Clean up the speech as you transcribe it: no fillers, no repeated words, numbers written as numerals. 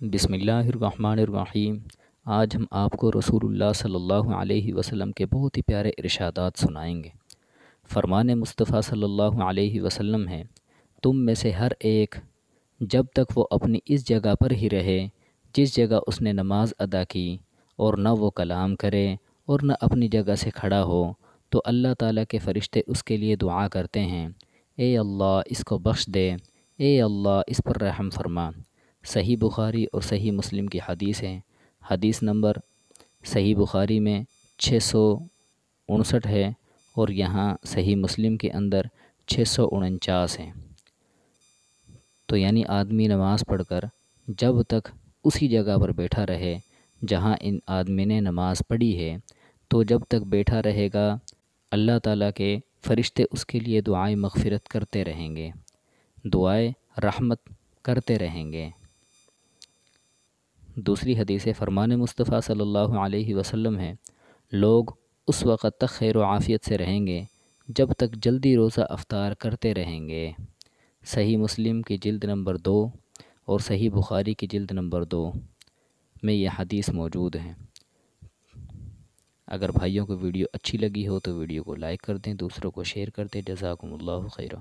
بسم اللہ الرحمن الرحیم۔ آج ہم آپ کو رسول اللہ صلی اللہ علیہ وسلم کے بہت ہی پیارے ارشادات سنائیں گے۔ فرمان مصطفیٰ صلی اللہ علیہ وسلم ہے، تم میں سے ہر ایک جب تک وہ اپنی اس جگہ پر ہی رہے جس جگہ اس نے نماز ادا کی، اور نہ وہ کلام کرے اور نہ اپنی جگہ سے کھڑا ہو، تو اللہ تعالیٰ کے فرشتے اس کے لیے دعا کرتے ہیں، اے اللہ اس کو بخش دے، اے اللہ اس پر رحم فرما۔ صحیح بخاری اور صحیح مسلم کی حدیث ہے۔ حدیث نمبر صحیح بخاری میں 659 ہے اور یہاں صحیح مسلم کے اندر 649 ہیں۔ تو یعنی آدمی نماز پڑھ کر جب تک اسی جگہ پر بیٹھا رہے جہاں ان آدمی نے نماز پڑھی ہے، تو جب تک بیٹھا رہے گا اللہ تعالیٰ کے فرشتے اس کے لیے دعائے مغفرت کرتے رہیں گے، دعائے رحمت کرتے رہیں گے۔ دوسری حدیث فرمان مصطفیٰ صلی اللہ علیہ وسلم ہے، لوگ اس وقت تک خیر و عافیت سے رہیں گے جب تک جلدی روزہ افطار کرتے رہیں گے۔ صحیح مسلم کی جلد نمبر 2 اور صحیح بخاری کی جلد نمبر 2 میں یہ حدیث موجود ہیں۔ اگر بھائیوں کو ویڈیو اچھی لگی ہو تو ویڈیو کو لائک کر دیں، دوسروں کو شیئر کر دیں۔ جزاکم اللہ خیرہ۔